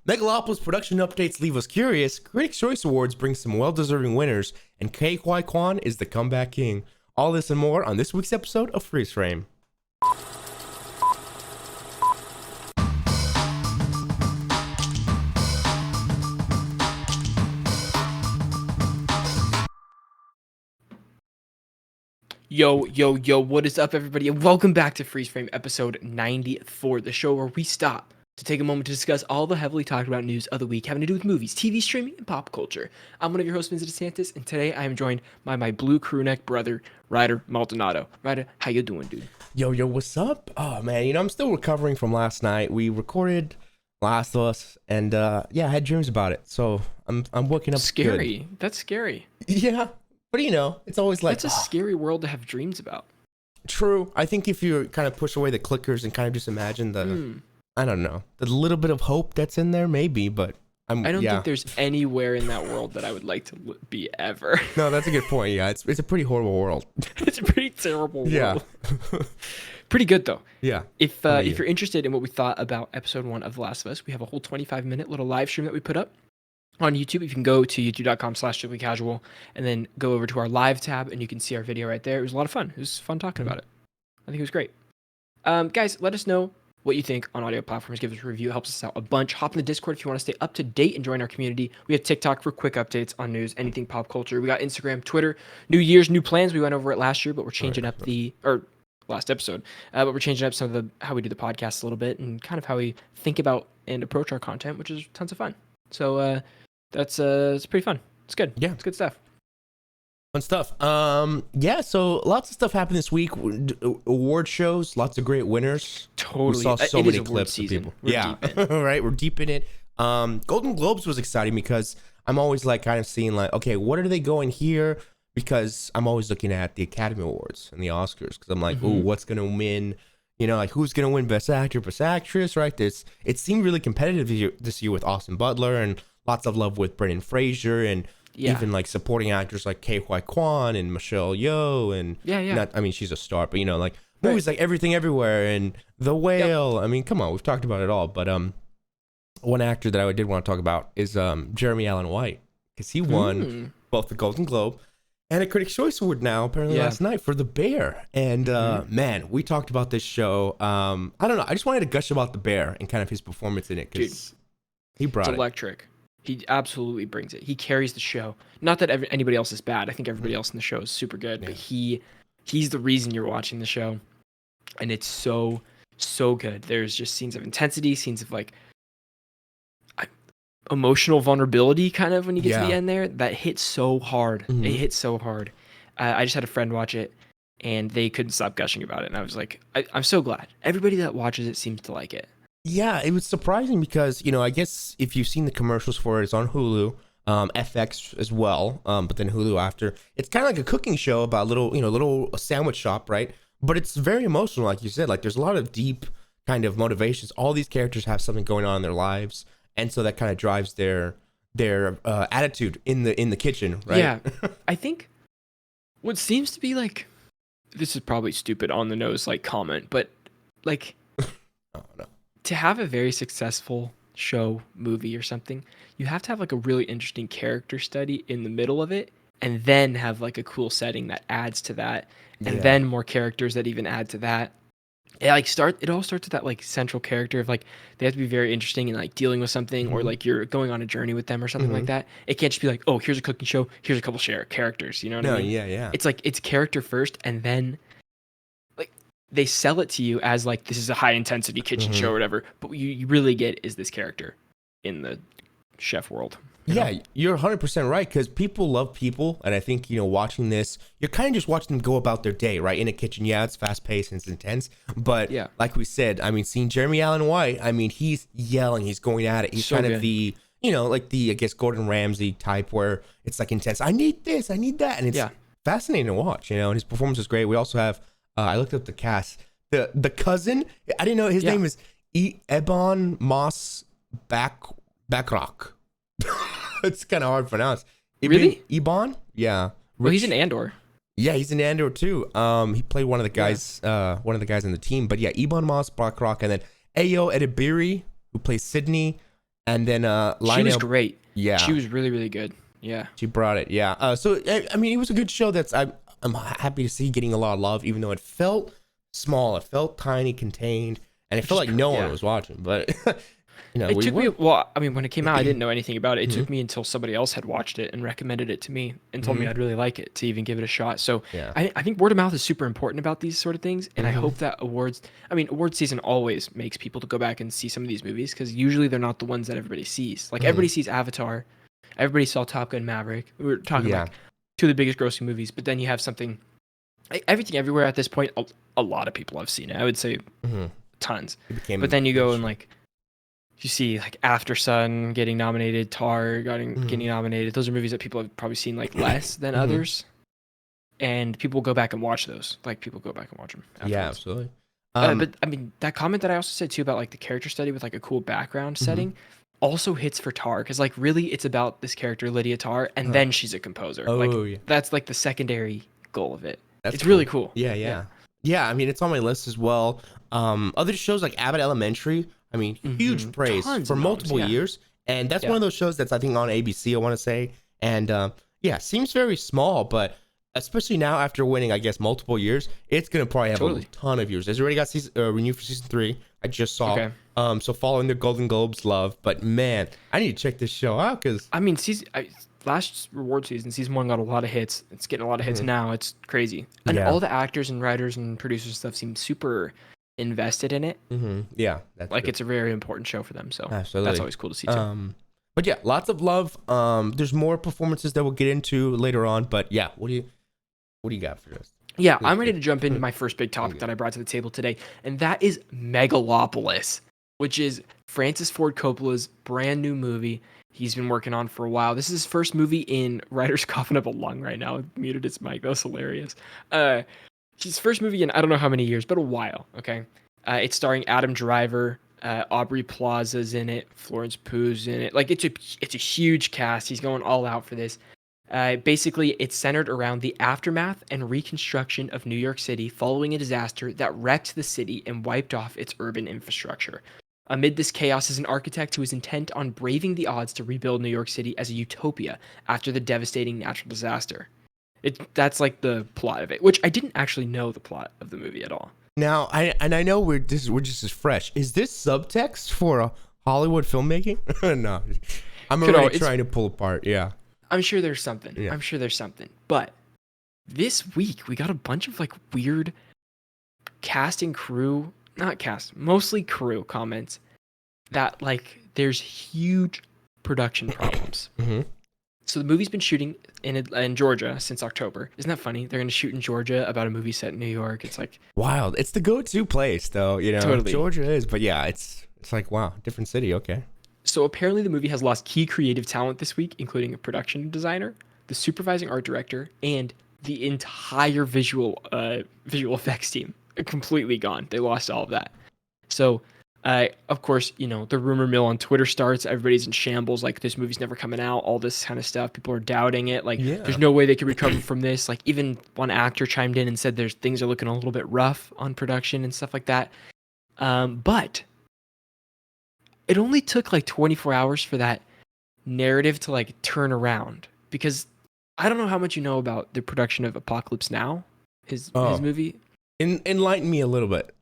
Megalopolis production updates leave us curious, Critics' Choice Awards bring some well-deserving winners, and Ke Huy Quan is the comeback king. All this and more on this week's episode of Freeze Frame. Yo, what is up, everybody? And welcome back to Freeze Frame episode 94, the show where we stop to take a moment to discuss all the heavily talked about news of the week having to do with movies, TV streaming, and pop culture. I'm one of your hosts, Vincent DeSantis, and today I am joined by my blue crewneck brother, Ryder Maldonado. Ryder, how you doing, dude? Yo, what's up? Oh, man, I'm still recovering from last night. We recorded Last of Us, and I had dreams about it, so I'm waking up Scary. good. That's scary. Yeah, but it's always like... That's a scary world to have dreams about. True. I think if you kind of push away the clickers and kind of just imagine the... I don't know, the little bit of hope that's in there, maybe, but I don't think there's anywhere in that world that I would like to be ever. No, that's a good point. Yeah, it's a pretty horrible world. It's a pretty terrible world. Yeah. Pretty good, though. Yeah. If you're interested in what we thought about episode 1 of The Last of Us, we have a whole 25-minute little live stream that we put up on YouTube. You can go to youtube.com/strictlycasual and then go over to our live tab, and you can see our video right there. It was a lot of fun. It was fun talking about it. I think it was great. Guys, let us know what you think on audio platforms. Give us a review. It helps us out a bunch. Hop in the Discord if you want to stay up to date and join our community. We have TikTok for quick updates on news, anything pop culture. We got Instagram, Twitter, New Year's, new plans. We went over it last year, but we're changing up last episode. But we're changing up some of how we do the podcast a little bit and kind of how we think about and approach our content, which is tons of fun. So that's it's pretty fun. It's good. Yeah. It's good stuff. Fun stuff. So lots of stuff happened this week. Award shows, lots of great winners. Totally. We saw so many clips of people. We're deep in. Right? We're deep in it. Golden Globes was exciting because I'm always like kind of seeing like, okay, what are they going here? Because I'm always looking at the Academy Awards and the Oscars because I'm like, ooh, what's gonna win? Like who's gonna win Best Actor, Best Actress, right? It seemed really competitive this year with Austin Butler and lots of love with Brendan Fraser and even like supporting actors like Ke Huy Quan and Michelle Yeoh and she's a star, but like movies like Everything Everywhere and The Whale. Yep. I mean, come on, we've talked about it all, but one actor that I did want to talk about is Jeremy Allen White because he won both the Golden Globe and a Critics' Choice Award now apparently last night for The Bear. And man, we talked about this show. I don't know, I just wanted to gush about The Bear and kind of his performance in it because he brought it. It's electric. He absolutely brings it. He carries the show. Not that anybody else is bad. I think everybody else in the show is super good, but he's the reason you're watching the show, and it's so good. There's just scenes of intensity, scenes of like emotional vulnerability, kind of when you get to the end there. That hits so hard. It hits so hard. I just had a friend watch it, and they couldn't stop gushing about it, and I was like, I'm so glad. Everybody that watches it seems to like it. Yeah, it was surprising because, I guess if you've seen the commercials for it, it's on Hulu, FX as well, but then Hulu after. It's kind of like a cooking show about little sandwich shop, right? But it's very emotional, like you said. Like there's a lot of deep kind of motivations. All these characters have something going on in their lives, and so that kind of drives their attitude in the kitchen, right? Yeah, I think what seems to be like, this is probably stupid on the nose like comment, but like, oh no. To have a very successful show, movie, or something, you have to have like a really interesting character study in the middle of it, and then have like a cool setting that adds to that, and then more characters that even add to that. It all starts with that like central character of like they have to be very interesting and like dealing with something, or like you're going on a journey with them or something like that. It can't just be like, oh, here's a cooking show, here's a couple characters. You know what I mean? Yeah. It's like it's character first, and then they sell it to you as like this is a high intensity kitchen show or whatever, but what you really get is this character in the chef world. Yeah, you're 100% right, because people love people, and I think watching this, you're kind of just watching them go about their day, right, in a kitchen. Yeah, it's fast paced and it's intense, but like we said, I mean, seeing Jeremy Allen White, I mean, he's yelling, he's going at it, he's so kind of the like the I guess Gordon Ramsay type where it's like intense. I need this, I need that, and it's fascinating to watch. And his performance is great. We also have. I looked up the cast. The cousin, I didn't know his name is Ebon Moss Backrack. It's kind of hard to pronounce. Really? Ebon? Yeah. Well, he's in Andor. Yeah, he's in Andor too. He played one of the guys, on the team. But yeah, Ebon Moss Backrack, and then Ayo Edebiri, who plays Sydney, And then She was Lionel, great. She yeah, was really, really good. Yeah. she brought it. Yeah. So I mean, it was a good show. I'm happy to see getting a lot of love, even though it felt small, it felt tiny, contained, and it Which felt is like no one yeah. was watching. But It we took me were. well, I mean, when it came out, I didn't know anything about it. It Mhm. took me until somebody else had watched it and recommended it to me and told me Mhm. I'd really like it to even give it a shot. So Yeah. I think word of mouth is super important about these sort of things, and I Mhm. hope that award season always makes people to go back and see some of these movies because usually they're not the ones that everybody sees. Like everybody Mhm. sees Avatar, everybody saw Top Gun Maverick. We were talking Yeah. like two of the biggest grossing movies, but then you have something, everything everywhere at this point. A lot of people have seen it. I would say Mhm. tons, It became but then you go and mainstream. like you see like After Sun getting nominated, Tar Mhm. getting nominated. Those are movies that people have probably seen like less than Mhm. others, and people go back and watch those. Like people go back and watch them Yeah, afterwards. absolutely. But I mean, that comment that I also said too about like the character study with like a cool background Mhm. setting also hits for Tar because like really it's about this character Lydia Tar, and Huh. then she's a composer. Like Oh yeah. that's like the secondary goal of it. That's It's really cool. cool. Yeah, Yeah. yeah. Yeah, I mean it's on my list as well. Other shows like Abbott Elementary, I mean, huge praise Tons for of noms. multiple Yeah. years. And that's one Yeah. of those shows that's I think on ABC, I want to say. And yeah, seems very small, but especially now after winning, I guess, multiple years, it's gonna probably have a Totally. ton of years. It's already got season renewed for season 3. I just saw. Okay. So following the Golden Globes love, but man, I need to check this show out because I mean, last reward season, season one got a lot of hits. It's getting a lot of hits now. It's crazy, and yeah. all the actors and writers and producers and stuff seem super invested in it. Yeah, that's Like true. it's a very important show for them. So that's Absolutely. always cool to see too. But yeah, lots of love. There's more performances that we'll get into later on. But yeah, what do you got for us? Yeah, Please I'm ready do. to jump into my first big topic Okay. that I brought to the table today, and that is Megalopolis, which is Francis Ford Coppola's brand new movie he's been working on for a while. This is his first movie in writer's coughing up a lung right now. Muted his mic. That was hilarious. His first movie in I don't know how many years, but a while. Okay. It's starring Adam Driver. Aubrey Plaza's in it. Florence Pugh's in it. Like it's a huge cast. He's going all out for this. Basically, it's centered around the aftermath and reconstruction of New York City following a disaster that wrecked the city and wiped off its urban infrastructure. Amid this chaos is an architect who is intent on braving the odds to rebuild New York City as a utopia after the devastating natural disaster. That's like the plot of it, which I didn't actually know the plot of the movie at all. Now, I know we're just as fresh. Is this subtext for a Hollywood filmmaking? No, I'm already trying to pull apart. Yeah, I'm sure there's something. yeah. I'm sure there's something. But this week we got a bunch of like weird cast and crew, not cast, mostly crew comments that like there's huge production problems. So the movie's been shooting in Georgia since October. Isn't that funny? They're going to shoot in Georgia about a movie set in New York. It's like Wild. It's the go-to place, though. You know, Totally. Georgia is. But yeah, it's like wow, different city. Okay. So apparently the movie has lost key creative talent this week, including a production designer, the supervising art director, and the entire visual effects team. Completely gone. They lost all of that. So, of course, you know, the rumor mill on Twitter starts. Everybody's in shambles. Like, this movie's never coming out. All this kind of stuff. People are doubting it. Like, Yeah. there's no way they could recover from this. Like, even one actor chimed in and said there's things are looking a little bit rough on production and stuff like that. But it only took like 24 hours for that narrative to like turn around, because I don't know how much you know about the production of Apocalypse Now, his movie. Enlighten me a little bit.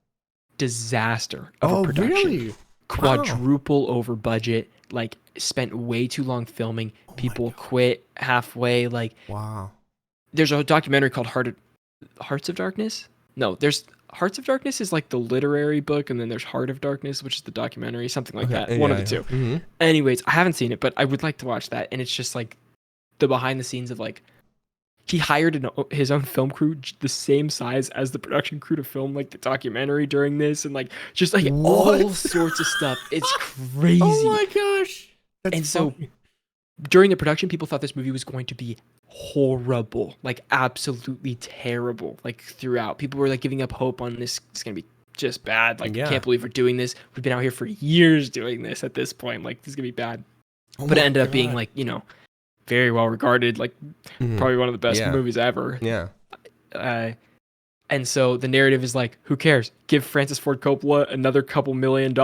Disaster of a production. Really? Quadruple over budget, like spent way too long filming. People quit halfway. Like, Wow. there's a documentary called Hearts of Darkness. No, there's Hearts of Darkness is like the literary book, and then there's Heart of Darkness, which is the documentary, something like that. One of the two. Mm-hmm. Anyways, I haven't seen it, but I would like to watch that. And it's just like the behind the scenes of like, he hired his own film crew the same size as the production crew to film like the documentary during this, and like just like all sorts of stuff. It's crazy. Oh my gosh. That's and so funny. during the production, people thought this movie was going to be horrible, like absolutely terrible. Like throughout, people were like giving up hope on this. It's gonna be just bad. Like, I can't believe we're doing this. We've been out here for years doing this at this point. Like, this is gonna be bad. But it ended up being like, you know, very well regarded, like probably one of the best movies ever. Yeah. And so the narrative is like, who cares? Give Francis Ford Coppola another couple $1 million.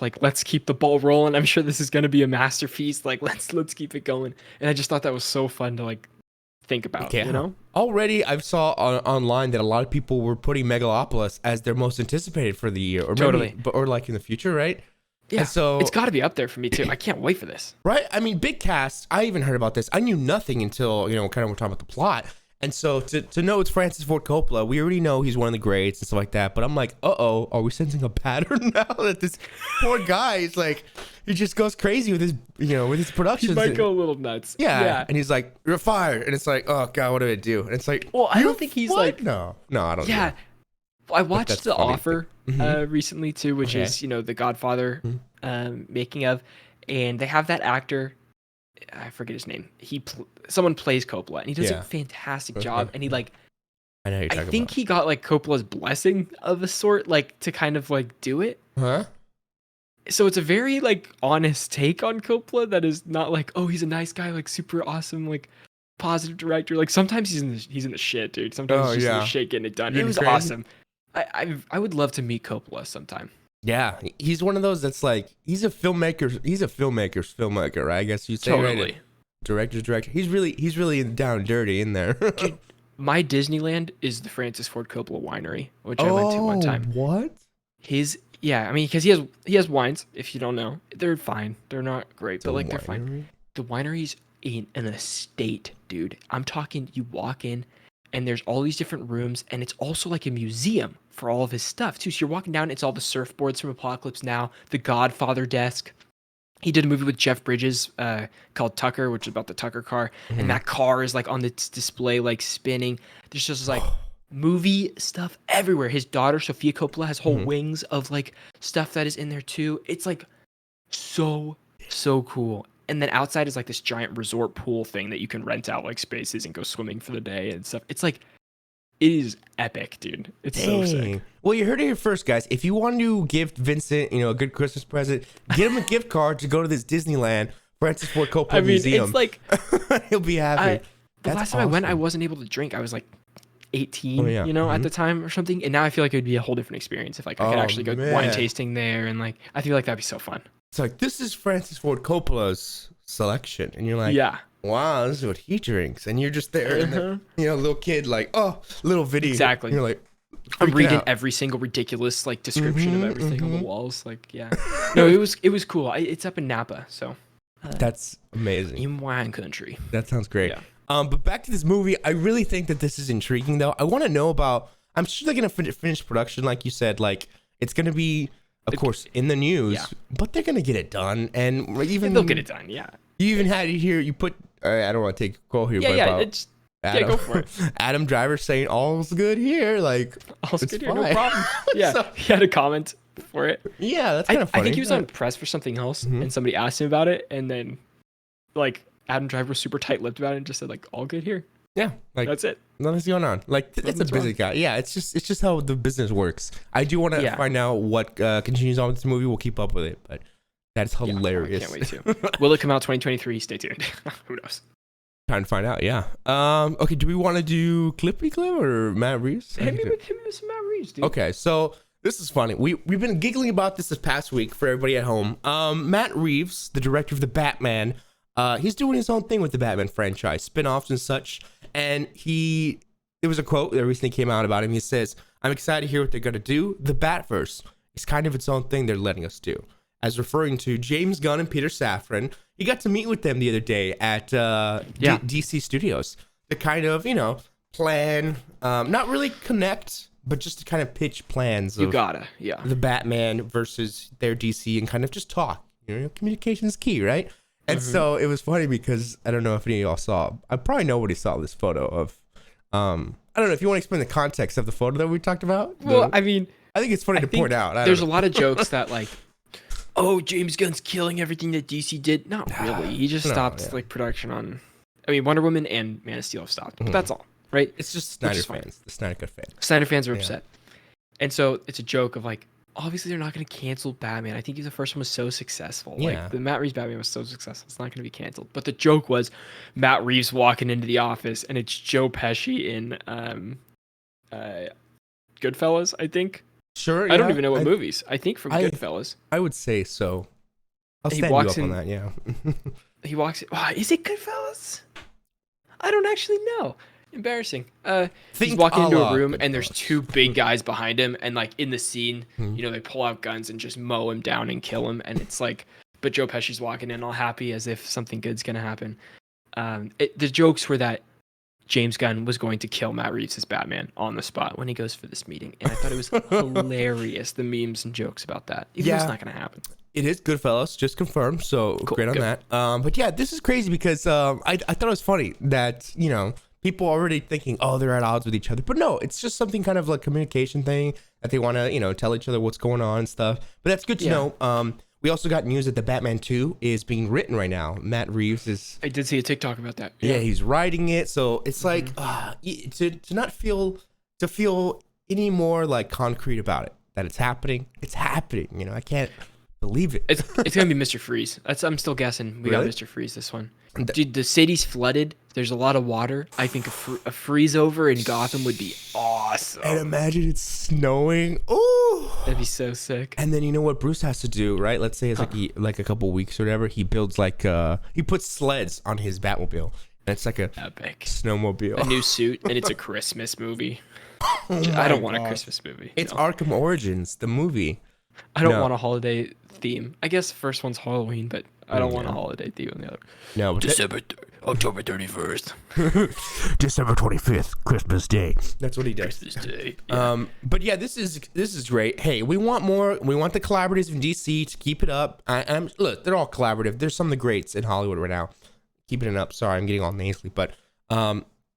Like, let's keep the ball rolling. I'm sure this is going to be a masterpiece. Like, let's keep it going. And I just thought that was so fun to like think about, Yeah. you know? Already, I saw online that a lot of people were putting Megalopolis as their most anticipated for the year, or Totally. maybe, or like in the future, right? Yeah. And so it's got to be up there for me too. I can't wait for this. right? I mean, big cast. I even heard about this. I knew nothing until, kind of we're talking about the plot. And so to know it's Francis Ford Coppola, we already know he's one of the greats and stuff like that. But I'm like, are we sensing a pattern now that this poor guy is like, he just goes crazy with his, with his productions. He might go a little nuts. Yeah. And he's like, you're fired. And it's like, oh God, what did I do? And it's like, well, I don't think he's what? like, no, I don't know. Yeah. I watched The funny. Offer recently too, which is, the Godfather making of. And they have that actor, I forget his name. Someone plays Coppola, and he does a fantastic job. And he like, I know who you're talking I think he got like Coppola's blessing of a sort, like to kind of like do it. Huh? So it's a very like honest take on Coppola that is not like, oh, he's a nice guy, like super awesome, like positive director. Like sometimes he's in the shit, dude. Sometimes he's just in the shit getting it done. It was awesome. I would love to meet Coppola sometime. Yeah, he's one of those that's like, he's a filmmaker's filmmaker, right? I guess you'd say. Totally. Right? Director. He's really down and dirty in there. Dude, my Disneyland is the Francis Ford Coppola winery, which I went to one time. What? I mean, because he has wines. If you don't know, they're fine. They're not great, but like they're fine. The winery's in an estate, dude. I'm talking. You walk in, and there's all these different rooms, and it's also like a museum for all of his stuff too. So you're walking down, it's all the surfboards from Apocalypse Now, the Godfather desk. He did a movie with Jeff Bridges called Tucker, which is about the Tucker car, and that car is like on the display, like spinning. There's just like movie stuff everywhere. His daughter Sofia Coppola has whole wings of like stuff that is in there too. It's like so cool. And then outside is like this giant resort pool thing that you can rent out like spaces and go swimming for the day and stuff. It's like, it is epic, dude. It's so sick. Well, you heard it here first, guys. If you want to give Vincent, a good Christmas present, get him a gift card to go to this Disneyland Francis Ford Coppola Museum. It's like he'll be happy. The last time I went, I wasn't able to drink. I was like 18, at the time or something. And now I feel like it would be a whole different experience if like I could actually go wine tasting there, and like I feel like that'd be so fun. It's like, this is Francis Ford Coppola's selection, and you're like, wow, this is what he drinks, and you're just there, and little kid, like, little video, exactly. And you're like, I'm reading every single ridiculous like description of everything on the walls, like, no, it was cool. It's up in Napa, so that's amazing. In wine country. That sounds great. But back to this movie, I really think that this is intriguing, though. I want to know about. I'm sure they're gonna finish production, like you said, like it's gonna be. Of course, in the news, but they're gonna get it done, and even they'll get it done. Yeah. You even had it here. You put. I don't want to take a call here, but Adam, go for it. Adam Driver saying all's good here, like all's good here, no problem. Yeah, he had a comment for it. Yeah, that's kind of funny. I think he was on press for something else, and somebody asked him about it, and then like Adam Driver was super tight-lipped about it and just said like all good here. Yeah, like that's it. Nothing's going on. Like it's a busy guy. Yeah, it's just how the business works. I do want to find out what continues on with this movie. We'll keep up with it, but that's hilarious. I can't wait to. Will it come out 2023? Stay tuned. Who knows? Time to find out. Yeah. Okay. Do we want to do Clippy Clip or Matt Reeves? Hit me with some Matt Reeves, dude. Okay. So this is funny. We've been giggling about this past week for everybody at home. Matt Reeves, the director of the Batman, he's doing his own thing with the Batman franchise, spin-offs and such. And there was a quote that recently came out about him. He says, "I'm excited to hear what they're going to do. The Batverse is kind of its own thing they're letting us do." As referring to James Gunn and Peter Safran, he got to meet with them the other day at DC Studios to kind of, plan, not really connect, but just to kind of pitch plans of the Batman versus their DC and kind of just talk. Communication is key, right? And so it was funny because I don't know if any of y'all saw. I probably nobody saw this photo of. I don't know if you want to explain the context of the photo that we talked about. Well, I mean, I think it's funny to point out. There's a lot of jokes that like, oh, James Gunn's killing everything that DC did. Not really. He just stopped like production on. I mean, Wonder Woman and Man of Steel have stopped, but that's all, right? It's just Snyder fans. The Snyder Cut fans. Snyder fans are upset, and so it's a joke of like, obviously they're not going to cancel Batman. I think the first one was so successful. Like the Matt Reeves Batman was so successful. It's not going to be canceled. But the joke was Matt Reeves walking into the office and it's Joe Pesci in Goodfellas, I think. Sure. I don't even know what movies. I think from I- Goodfellas. I would say so. I'll He stand you walks up on in- that. Yeah. He walks. Oh, is it Goodfellas? I don't actually know. Embarrassing. He's Think walking a into la a room and there's Goodfellas. 2 big guys behind him, and like in the scene, Mhm. they pull out guns and just mow him down and kill him, and it's like, but Joe Pesci's walking in all happy as if something good's gonna happen. The jokes were that James Gunn was going to kill Matt Reeves as Batman on the spot when he goes for this meeting, and I thought it was hilarious, the memes and jokes about that. Even though it's not gonna happen. It is Goodfellas, just confirmed. So Cool, great on good. that. But yeah, this is crazy because I thought it was funny that people are already thinking, oh, they're at odds with each other, but no, it's just something kind of like communication thing that they want to tell each other what's going on and stuff. But that's good to know. We also got news that the Batman 2 is being written right now. Matt Reeves is. I did see a TikTok about that. Yeah, he's writing it, so it's like to not feel any more like concrete about it that it's happening. It's happening. I can't believe it. It's gonna be Mr. Freeze. I'm still guessing. We got Really? Mr. Freeze this one. Dude, the city's flooded. There's a lot of water. I think a freeze over in Gotham would be awesome. And imagine it's snowing. Oh, That'd be so sick. and then you know what Bruce has to do, right? Let's say it's like a couple weeks or whatever. He builds he puts sleds on his Batmobile, and it's like a Epic. snowmobile. A new suit, and it's a Christmas movie. Oh I don't my want a gosh. Christmas movie. It's No. Arkham Origins, the movie. I don't no. want a holiday theme. I guess the first one's Halloween, but I don't want a holiday theme on the other. No, but October 31st. December 25th, Christmas Day. That's what he does. Christmas Day. Yeah. But yeah, this is great. Hey, we want more. We want the collaboratives in DC to keep it up. Look, they're all collaborative. There's some of the greats in Hollywood right now. Keeping it up. Sorry, I'm getting all nasally, but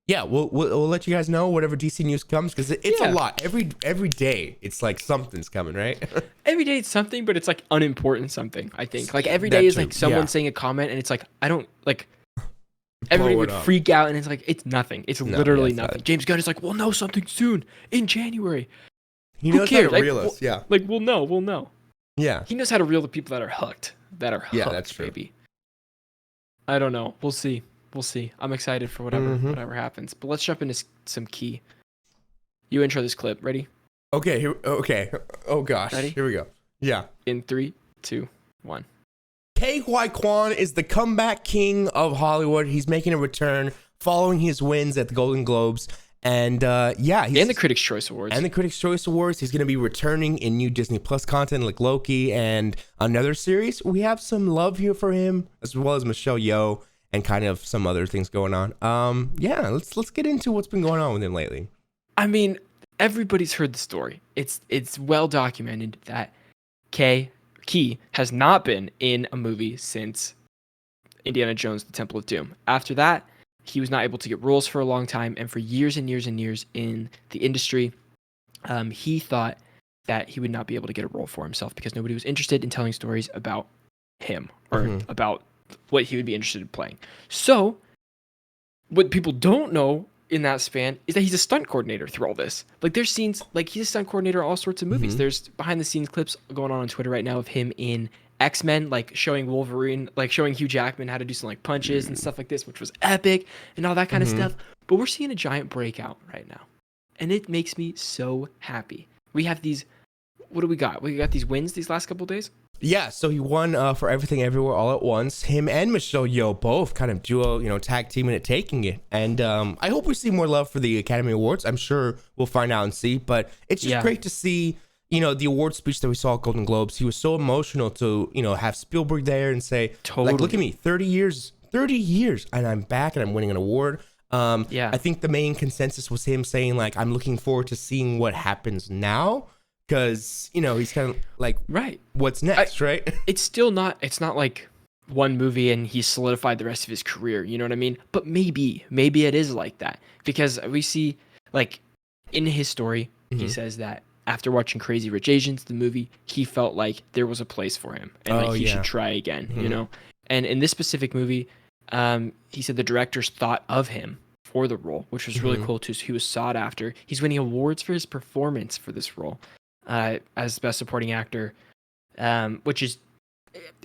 yeah, we'll let you guys know whatever DC news comes because it's a lot. Every day, it's like something's coming, right? Every day it's something, but it's like unimportant something, I think. Like every day That is too, like someone yeah. saying a comment and it's like, I don't like, everybody Blow would it up. freak out and it's like, it's nothing. It's No, literally yeah, it's nothing. James Gunn is like, we'll know something soon in January. He Who knows cares? how to Like, reel us. Yeah, Like, we'll know. yeah. He knows how to reel the people that are hooked. Yeah, that's true. Baby. I don't know. We'll see. I'm excited for whatever happens. But let's jump into some key. You intro this clip. Ready? Okay. Okay. Oh gosh. Ready? Here we go. Yeah. In 3, 2, 1. Ke Huy Quan is the comeback king of Hollywood. He's making a return following his wins at the Golden Globes. And yeah, And the Critics' Choice Awards. And the Critics' Choice Awards. He's going to be returning in new Disney Plus content like Loki and another series. We have some love here for him, as well as Michelle Yeoh and kind of some other things going on. Yeah, let's get into what's been going on with him lately. I mean, everybody's heard the story. It's well documented that Key has not been in a movie since Indiana Jones: The Temple of Doom. After that, he was not able to get roles for a long time, and for years and years and years in the industry, he thought that he would not be able to get a role for himself because nobody was interested in telling stories about him or about what he would be interested in playing. So, what people don't know in that span is that he's a stunt coordinator through all this. Like, there's scenes, like, he's a stunt coordinator in all sorts of movies. There's behind the scenes clips going on Twitter right now of him in X-Men, like showing Wolverine, like showing Hugh Jackman how to do some like punches and stuff like this, which was epic and all that kind of stuff. But we're seeing a giant breakout right now. And it makes me so happy. We have these, what do we got? We got these wins these last couple of days. Yeah, so he won for Everything Everywhere All at Once. Him and Michelle Yeoh both kind of duo, tag teaming it, taking it. And I hope we see more love for the Academy Awards. I'm sure we'll find out and see. But it's just great to see, the award speech that we saw at Golden Globes. He was so emotional to, have Spielberg there and say, like, look at me, 30 years, and I'm back and I'm winning an award. I think the main consensus was him saying, like, I'm looking forward to seeing what happens now. Because, he's kind of like, right, what's next, right? It's not like one movie and he solidified the rest of his career, you know what I mean? But maybe it is like that. Because we see, like, in his story, he says that after watching Crazy Rich Asians, the movie, he felt like there was a place for him. And he should try again, you know? And in this specific movie, he said the directors thought of him for the role, which was really cool too. So he was sought after. He's winning awards for his performance for this role. As best supporting actor, which is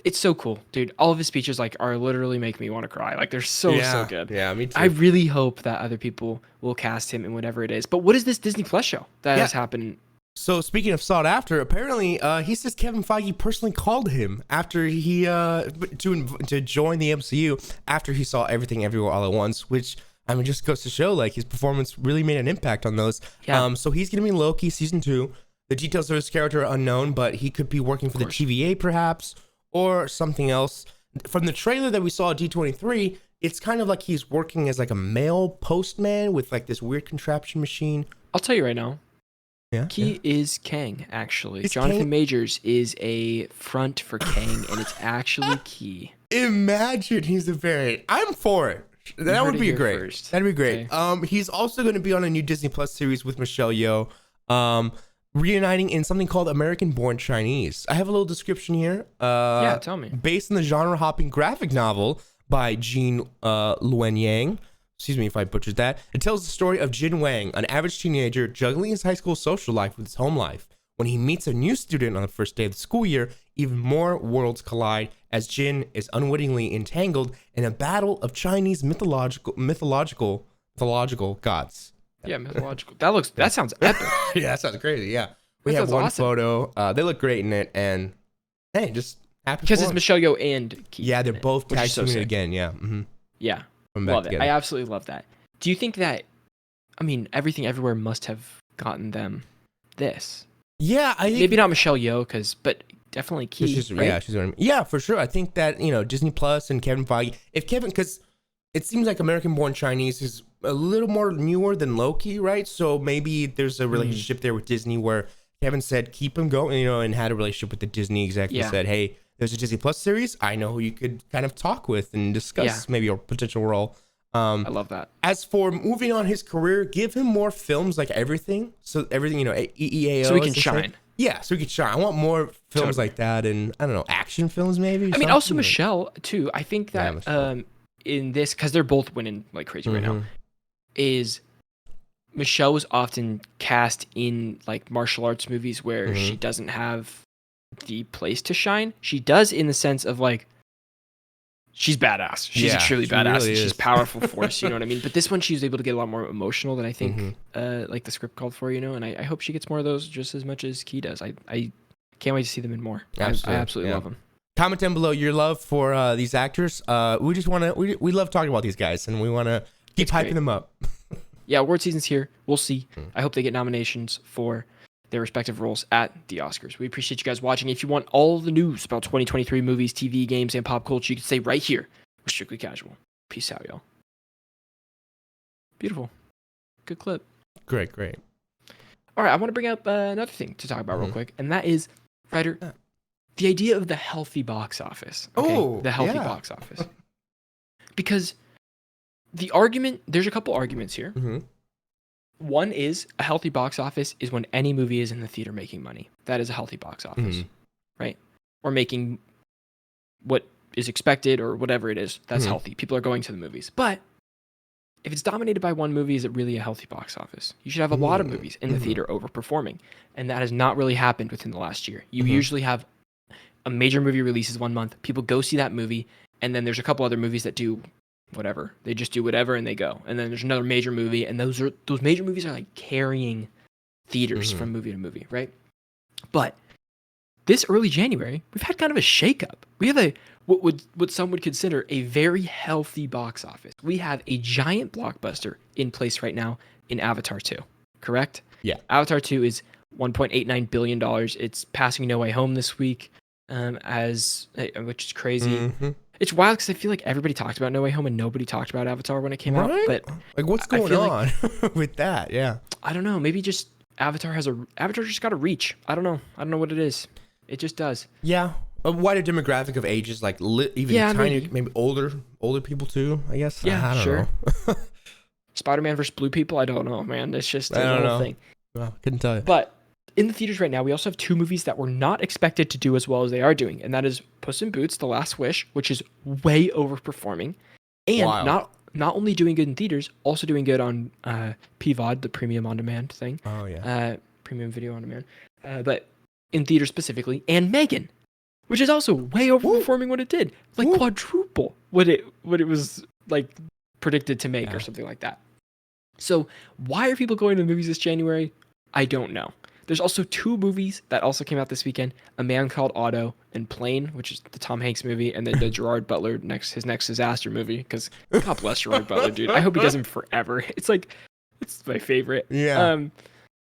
It's so cool, dude. All of his speeches like are literally make me want to cry. Like they're so good. Yeah, me too. I really hope that other people will cast him in whatever it is. But what is this Disney Plus show that has happened? So speaking of sought after, apparently he says Kevin Feige personally called him after he to join the MCU after he saw Everything Everywhere All at Once, which I mean just goes to show like his performance really made an impact on those. Yeah. So he's gonna be Loki season 2. The details of his character are unknown, but he could be working for the TVA perhaps or something else. From the trailer that we saw at D23, it's kind of like he's working as like a mail postman with like this weird contraption machine. I'll tell you right now. Yeah, He is Kang, actually. Is Jonathan Kang- Majors is a front for Kang, and it's actually Key. Imagine he's a variant. I'm for it. That would be great. First. That'd be great. Okay. He's also going to be on a new Disney Plus series with Michelle Yeoh, reuniting in something called American Born Chinese. I have a little description here. Yeah, tell me. Based on the genre-hopping graphic novel by Jean Luen Yang. Excuse me if I butchered that. It tells the story of Jin Wang, an average teenager juggling his high school social life with his home life. When he meets a new student on the first day of the school year, even more worlds collide as Jin is unwittingly entangled in a battle of Chinese mythological gods. Yeah, mythological. That sounds epic. Yeah, that sounds crazy. Yeah, we That have sounds one awesome. photo. They look great in it, and hey, just happy Because for it's them. Michelle Yeoh and Key. Yeah, they're in it, both which tag is so teaming sick. again. Yeah, Yeah, coming back love it. together. I absolutely love that. Do you think that? I mean, Everything Everywhere must have gotten them this. Yeah, I think Maybe not Michelle Yeoh, but definitely Key. Right? Yeah, she's yeah, for sure. I think that Disney Plus and Kevin Feige, because it seems like American Born Chinese is a little more newer than Loki, right? So maybe there's a relationship there with Disney where Kevin said keep him going, and had a relationship with the Disney executive. Said, hey, there's a Disney Plus series. I know who you could kind of talk with and discuss maybe your potential role. I love that. As for moving on his career, give him more films like Everything. So everything, EEAO. So he can shine. Yeah, so he can shine. I want more films like that, and I don't know, action films maybe. I mean, also Michelle too. I think that Michelle. In this, because they're both winning like crazy right now, is Michelle was often cast in like martial arts movies where she doesn't have the place to shine. She does in the sense of like she's badass. She's extremely badass. Really and she's is. powerful force. You know what I mean? But this one, she was able to get a lot more emotional than I think like the script called for. And I hope she gets more of those just as much as Key does. I can't wait to see them in more. Absolutely. I absolutely love them. Comment down below your love for these actors. We just want to we love talking about these guys, and we want to keep hyping them up. Yeah, award season's here. We'll see. I hope they get nominations for their respective roles at the Oscars. We appreciate you guys watching. If you want all the news about 2023 movies, TV, games, and pop culture, you can stay right here with Strictly Casual. Peace out, y'all. Beautiful. Good clip. Great. All right, I want to bring up another thing to talk about real quick, and that is, Ryder, the idea of the healthy box office. Okay? Oh, the healthy box office. Because the argument, there's a couple arguments here. One is a healthy box office is when any movie is in the theater making money. That is a healthy box office, right? Or making what is expected or whatever it is. That's healthy. People are going to the movies. But if it's dominated by one movie, is it really a healthy box office? You should have a lot of movies in the theater overperforming. And that has not really happened within the last year. You usually have a major movie releases 1 month. People go see that movie. And then there's a couple other movies that do whatever. They just do whatever and they go. And then there's another major movie, and those major movies are like carrying theaters from movie to movie, right? But this early January, we've had kind of a shakeup. We have what some would consider a very healthy box office. We have a giant blockbuster in place right now in Avatar 2, correct? Yeah. Avatar 2 is $1.89 billion. It's passing No Way Home this week, which is crazy. It's wild because I feel like everybody talked about No Way Home and nobody talked about Avatar when it came out. But like, what's going on with that? Yeah, I don't know. Maybe just Avatar just got a reach. I don't know what it is. It just does. Yeah, a wider demographic of ages, like even tiny, maybe older people too. I guess. Yeah, I don't sure. know. Spider-Man versus blue people. I don't know, man. It's just a whole thing. Well, couldn't tell you. But in the theaters right now, we also have two movies that were not expected to do as well as they are doing, and that is Puss in Boots: The Last Wish, which is way overperforming, and not only doing good in theaters, also doing good on PVOD, the premium on demand thing. Oh yeah. Premium video on demand, but in theaters specifically, and Megan. which is also way overperforming what it did, like quadruple what it was like predicted to make or something like that. So why are people going to the movies this January? I don't know. There's also 2 movies that also came out this weekend: A Man Called Otto and Plane, which is the Tom Hanks movie, and then the Gerard Butler his next disaster movie. Because God bless Gerard Butler, dude. I hope he does him forever. It's my favorite. Yeah.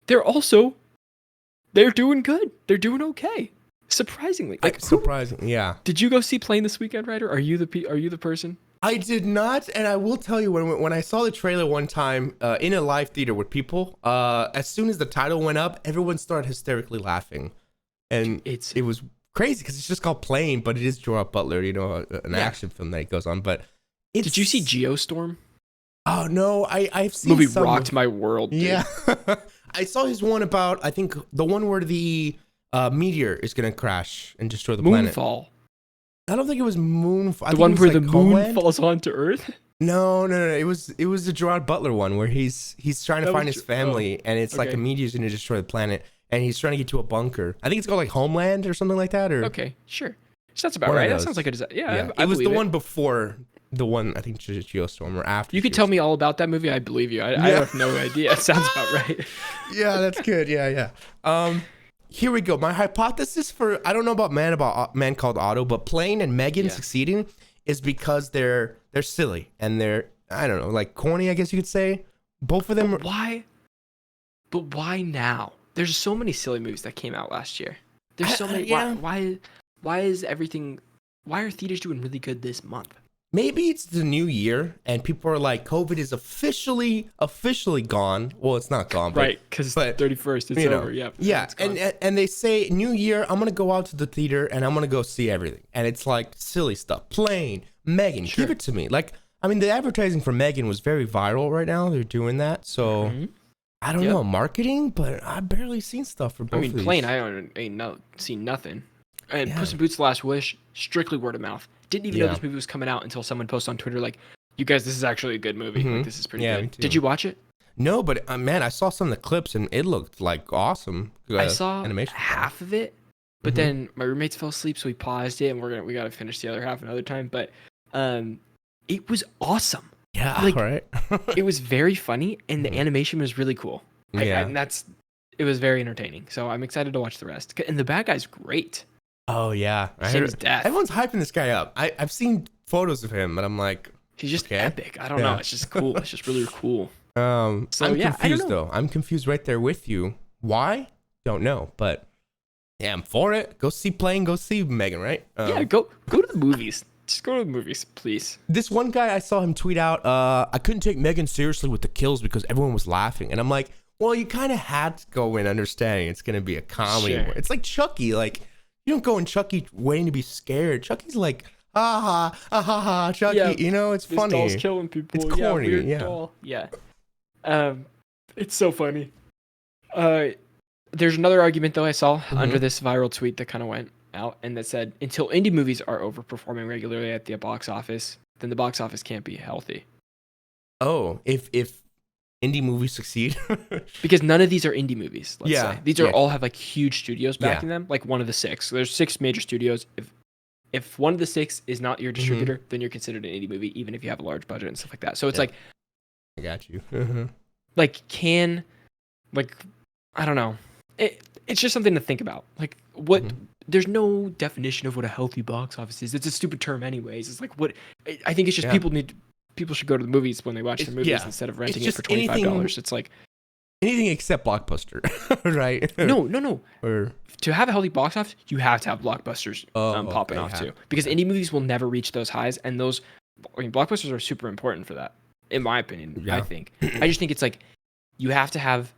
They're doing good. They're doing okay. Surprisingly, surprising. Yeah. Did you go see Plane this weekend, Ryder? Are you the person? I did not, and I will tell you, when I saw the trailer one time in a live theater with people, as soon as the title went up, everyone started hysterically laughing, and it was crazy because it's just called Plane, but it is Gerard Butler, an action film that it goes on. But did you see Geostorm? Oh no, I've seen movie rocked my world. Dude. Yeah, I saw his one about, I think the one where the meteor is gonna crash and destroy the planet. Moonfall. I don't think it was Moonfall. The one where the moon falls onto Earth? No. It was the Gerard Butler one where he's trying to find his family, and it's like a meteor's going to destroy the planet, and he's trying to get to a bunker. I think it's called like Homeland or something like that. Or okay, sure. That's about right. That sounds like a disaster. Yeah. It was the one before the one, I think, Geostorm, or after. You could tell me all about that movie. I believe you. I have no idea. It sounds about right. Yeah, that's good. Yeah. Here we go. My hypothesis for, I don't know about Man Called Otto, but Plane and Megan succeeding is because they're silly and they're, I don't know, like corny, I guess you could say. Both of them. But why now? There's so many silly movies that came out last year. There's so many. Yeah. Why are theaters doing really good this month? Maybe it's the new year and people are like, COVID is officially gone. Well, it's not gone, right? Because 31st, it's over. Yeah. And they say new year, I'm gonna go out to the theater and I'm gonna go see everything. And it's like silly stuff. Plane, Megan, give it to me. Like, I mean, the advertising for Megan was very viral right now. They're doing that, so I don't know marketing, but I've barely seen stuff for both. I mean, of these. Plane, ain't seen nothing. And Puss in Boots: The Last Wish, strictly word of mouth. Didn't even know this movie was coming out until someone posted on Twitter like, "You guys, this is actually a good movie. Like, this is pretty good." Did you watch it? No, but man, I saw some of the clips and it looked like awesome. I saw half of it, but then my roommates fell asleep, so we paused it, and we gotta finish the other half another time. But it was awesome. Yeah, right. It was very funny, and the animation was really cool. And it was very entertaining. So I'm excited to watch the rest. And the bad guy's great. Oh yeah, death. Everyone's hyping this guy up. I've seen photos of him, but I'm like, he's just epic. I don't know. It's just cool. It's just really cool. I'm confused though. I'm confused right there with you. Why? Don't know, but yeah, I'm for it. Go see Plane. Go see Megan. Right? Go to the movies. Just go to the movies, please. This one guy, I saw him tweet out, I couldn't take Megan seriously with the kills because everyone was laughing, and I'm like, well, you kind of had to go in understanding it's gonna be a comedy. Sure. It's like Chucky, like. You don't go in Chucky waiting to be scared. Chucky's like, Chucky. It's funny. Doll's killing people. It's corny. Weird doll. Yeah. It's so funny. There's another argument though I saw under this viral tweet that kind of went out and that said, until indie movies are overperforming regularly at the box office, then the box office can't be healthy. Oh, if indie movies succeed? Because none of these are indie movies, let's say. These are all have like huge studios backing them, like one of the 6. So there's 6 major studios. If one of the 6 is not your distributor, then you're considered an indie movie, even if you have a large budget and stuff like that. So it's like, I got you. Like, I don't know. It's just something to think about. Like, what? There's no definition of what a healthy box office is. It's a stupid term, anyways. It's like what I think it's just people should go to the movies when they watch their movies instead of renting it for $25. It's like anything except Blockbuster, right? No. Or to have a healthy box office, you have to have blockbusters popping off too, because indie movies will never reach those highs, and blockbusters are super important for that, in my opinion. I think. I just think it's like you have to have,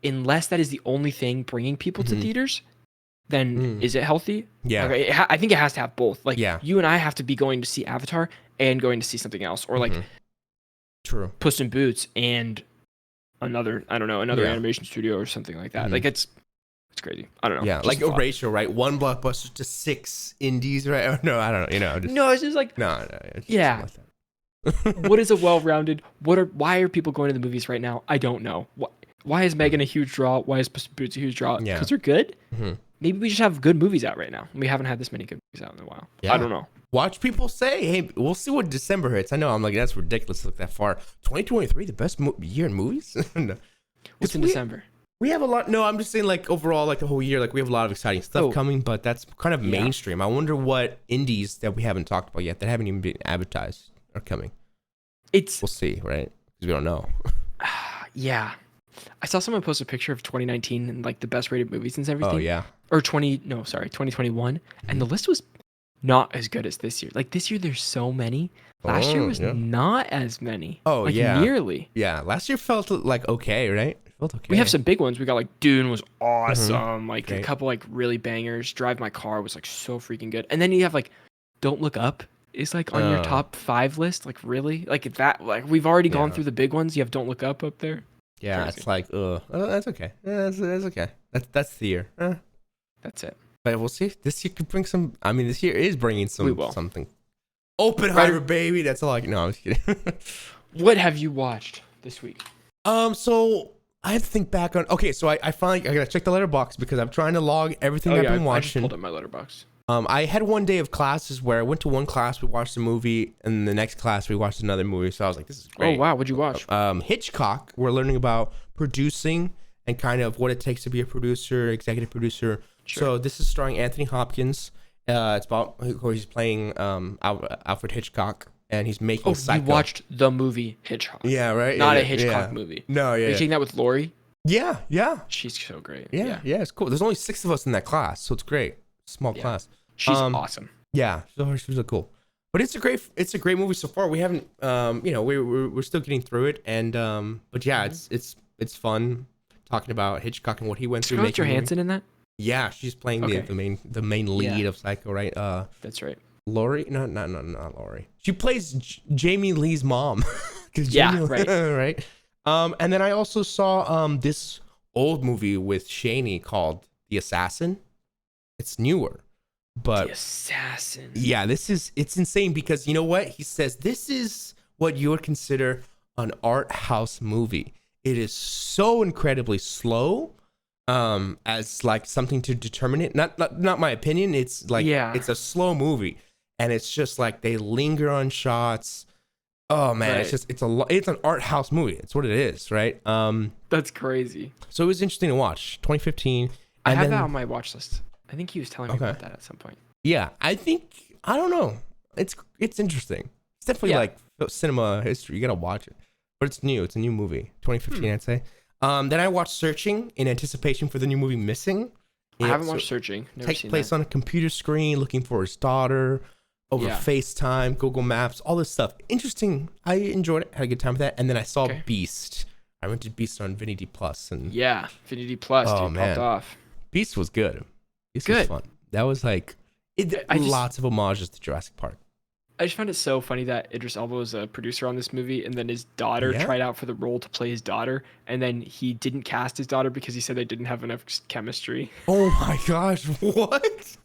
unless that is the only thing bringing people to theaters. Then is it healthy? Yeah. Like, I think it has to have both. Like you and I have to be going to see Avatar and going to see something else, or like Puss in Boots and another animation studio or something like that. Like it's crazy. I don't know. Yeah, like a ratio, right? 1 blockbuster to 6 indies, right? No, I don't know. No, it's just like no. It's like what is a well-rounded? Why are people going to the movies right now? I don't know. Why is Megan a huge draw? Why is Puss in Boots a huge draw? Because they're good. maybe we just have good movies out right now. We haven't had this many good movies out in a while. Yeah. I don't know. Watch people say, hey, we'll see what December hits. I know, I'm like, that's ridiculous to look that far. 2023, the best year in movies? No. What's in December? We have a lot. No, I'm just saying, like, overall, like, the whole year, like, we have a lot of exciting stuff coming, but that's kind of mainstream. I wonder what indies that we haven't talked about yet, that haven't even been advertised, are coming. We'll see, right? Because we don't know. Yeah. I saw someone post a picture of 2019 and, like, the best rated movies and everything. Oh, yeah. Or 2021. And the list was not as good as this year. Like, this year, there's so many. Last year was not as many. Oh, like, yeah. Nearly. Yeah. Last year felt, like, okay, right? It felt okay. We have some big ones. We got, like, Dune was awesome. Like, Great. a couple, like, really bangers. Drive My Car was, like, so freaking good. And then you have, like, Don't Look Up is, like, on your top 5 list. Like, really? Like, that, like, we've already gone through the big ones. You have Don't Look Up there. Yeah, Crazy. it's like, that's okay. Yeah, that's okay. That's the year. That's it. But we'll see. This year could bring some. I mean, this year is bringing something. Oppenheimer, baby. That's all I can. No, I'm just kidding. What have you watched this week? So I have to think back on. Okay, so I finally I gotta check the letterbox because I'm trying to log everything I've been watching. I just pulled up my letterbox. I had one day of classes where I went to one class, we watched a movie, and the next class we watched another movie. So I was like, this is great. Oh wow, what'd you watch? Hitchcock. We're learning about producing and kind of what it takes to be a producer, executive producer. Sure. So this is starring Anthony Hopkins. It's about he's playing Alfred Hitchcock, and he's making Psycho. You watched the movie Hitchcock. Yeah, right. Not a Hitchcock movie. No, yeah. Are you taking that with Lori? Yeah. She's so great. Yeah, it's cool. There's only 6 of us in that class, so it's great. Small class. She's awesome. Yeah, she's really cool. But it's a great movie so far. We haven't, we're still getting through it, and but yeah, it's fun talking about Hitchcock and what he went through. Scarlett Johansson in that? Yeah, she's playing the main lead of Psycho, right? That's right. Lori? No, not Lori. She plays Jamie Lee's mom. Right. Right. And then I also saw this old movie with Shaney called The Assassin. It's newer, but The Assassin. Yeah, it's insane because you know what? He says this is what you would consider an art house movie. It is so incredibly slow, as like something to determine it. Not my opinion. It's like it's a slow movie, and it's just like they linger on shots. Oh man, right. It's an art house movie. It's what it is, right? That's crazy. So it was interesting to watch. 2015. I have that on my watch list. I think he was telling me about that at some point. Yeah, I don't know. It's interesting. It's definitely like cinema history. You gotta watch it. But it's new. It's a new movie. 2015, I'd say. Then I watched Searching in anticipation for the new movie Missing. I haven't watched Searching. Never takes place on a computer screen looking for his daughter over FaceTime, Google Maps, all this stuff. Interesting. I enjoyed it. Had a good time with that. And then I saw Beast. I rented Beast on Infinity Plus. And Infinity Plus, dude, popped off. Beast was good. Beast was fun. That was like lots of homages to Jurassic Park. I just found it so funny that Idris Elba was a producer on this movie, and then his daughter tried out for the role to play his daughter, and then he didn't cast his daughter because he said they didn't have enough chemistry. Oh my gosh, what?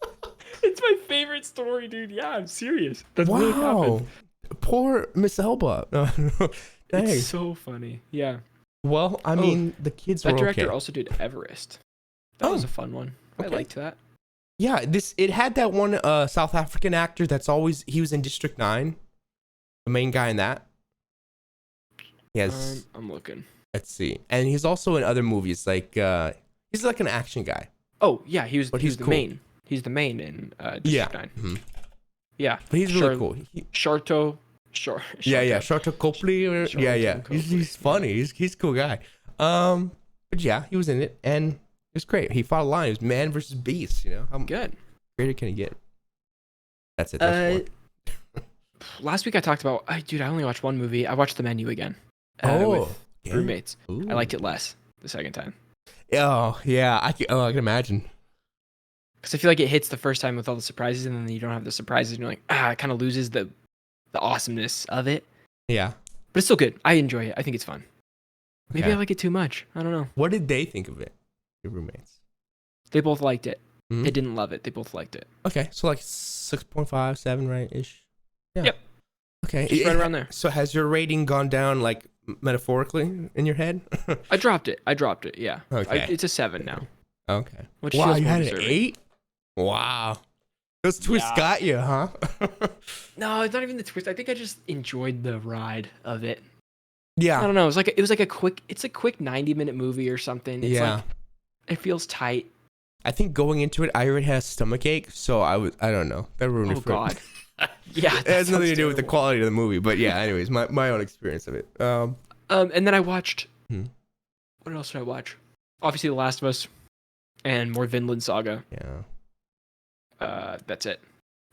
It's my favorite story, dude. Yeah, I'm serious. That's really happened. Poor Miss Elba. It's so funny. Yeah. Well, I mean, the kids were okay. That director also did Everest. That was a fun one. I liked that. Yeah, it had that one South African actor he was in District 9. The main guy in that. Yes. I'm looking. Let's see. And he's also in other movies like he's like an action guy. Oh, yeah, he's the cool. main. He's the main in District 9. Mm-hmm. Yeah. But he's really cool. Sharto Copley. He's funny. He's a cool guy. But yeah, he was in it and it was great. He fought a lion. It was man versus beast, you know. How good. Greater can he get? That's it. That's last week I talked about I only watched one movie. I watched The Menu again. With roommates. Ooh. I liked it less the second time. Oh, yeah. I can imagine. Because I feel like it hits the first time with all the surprises, and then you don't have the surprises, and you're like, it kind of loses the awesomeness of it. Yeah. But it's still good. I enjoy it. I think it's fun. Maybe I like it too much. I don't know. What did they think of it, your roommates? They both liked it. Mm-hmm. They didn't love it. They both liked it. Okay. So like 6.5, 7, right? Ish. Yeah. Yep. Okay. Just right around there. So has your rating gone down like metaphorically in your head? I dropped it. Yeah. Okay. It's a 7 now. Okay. Which Wow, feels you more had an deserving. 8? Wow. Those twists got you, huh? No, it's not even the twist. I think I just enjoyed the ride of it. Yeah. I don't know. It was like a quick. It's a quick 90-minute movie or something. It's Yeah. like it feels tight. I think going into it, I already had a stomach ache, so I don't know. That ruined it Oh for me. God. Yeah, It has nothing to do with the quality of the movie, but yeah. Anyways, my own experience of it. And then I watched. Hmm. What else did I watch? Obviously, The Last of Us, and more Vinland Saga. Yeah. That's it.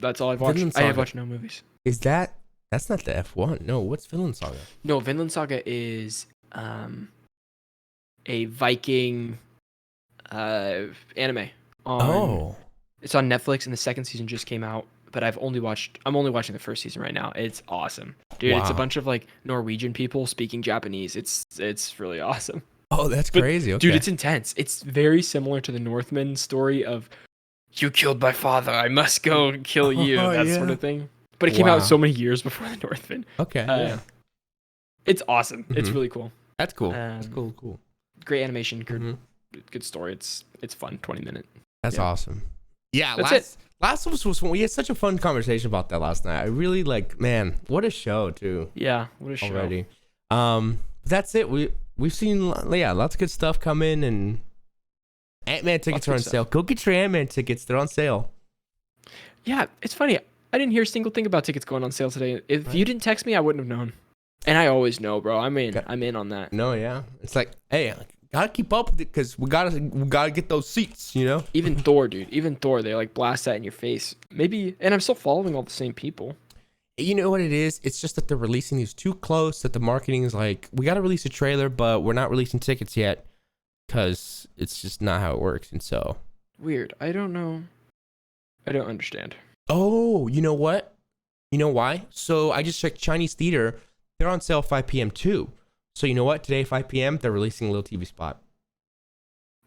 That's all I've watched. Vinland I have Saga. watched no movies. Is that's not the F1? No, what's Vinland Saga? No, Vinland Saga is a Viking anime. It's on Netflix, and the second season just came out. But I'm only watching the first season right now. It's awesome, dude. Wow. It's a bunch of like Norwegian people speaking Japanese. It's really awesome. Oh, that's crazy. Okay. Dude, it's intense. It's very similar to the Northman story of you killed my father, I must go and kill you, that sort of thing. But it came out so many years before the Northman. Okay. Yeah. It's awesome. It's really cool. That's cool. That's cool. Great animation, good story. It's fun. 20-minute. That's awesome. Yeah, That's Last of Us was fun. We had such a fun conversation about that last night. I really man, what a show too. Yeah, what a show. Already. That's it. We've seen lots of good stuff come in, and Ant-Man tickets are on sale. Go get your Ant-Man tickets. They're on sale. Yeah, it's funny. I didn't hear a single thing about tickets going on sale today. If you didn't text me, I wouldn't have known. And I always know, bro. I'm in on that. No, yeah. It's like, hey, gotta keep up with it because we gotta get those seats, you know? Even Thor, dude. Even Thor, they like blast that in your face. Maybe, and I'm still following all the same people. You know what it is? It's just that they're releasing these too close, that the marketing is like, we gotta release a trailer, but we're not releasing tickets yet because it's just not how it works. And so. Weird. I don't know. I don't understand. Oh, you know what? You know why? So I just checked Chinese theater. They're on sale 5 p.m. too. So you know what? Today, 5 p.m., they're releasing a little TV spot.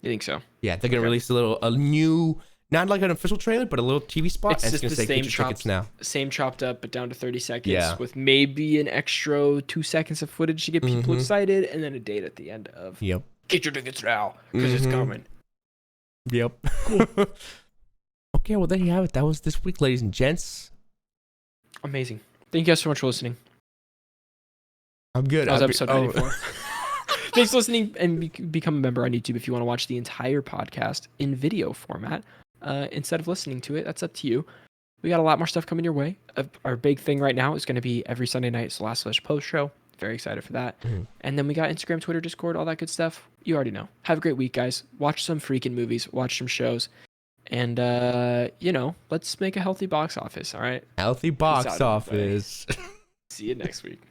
You think so? Yeah, they're going to release a new, not like an official trailer, but a little TV spot. It's just gonna the same tickets now. Same chopped up, but down to 30 seconds. Yeah. With maybe an extra 2 seconds of footage to get people excited, and then a date at the end of. Yep. Get your tickets now, because it's coming. Yep. Cool. Okay, well, there you have it. That was this week, ladies and gents. Amazing. Thank you guys so much for listening. I'm good. That was episode 94. Thanks for listening, and become a member on YouTube if you want to watch the entire podcast in video format instead of listening to it. That's up to you. We got a lot more stuff coming your way. Our big thing right now is going to be every Sunday night. It's the Last of Us post show. Very excited for that. And then we got Instagram, Twitter, Discord, all that good stuff. You already know. Have a great week, guys. Watch some freaking movies. Watch some shows. And, let's make a healthy box office, all right? Healthy box office. See you next week.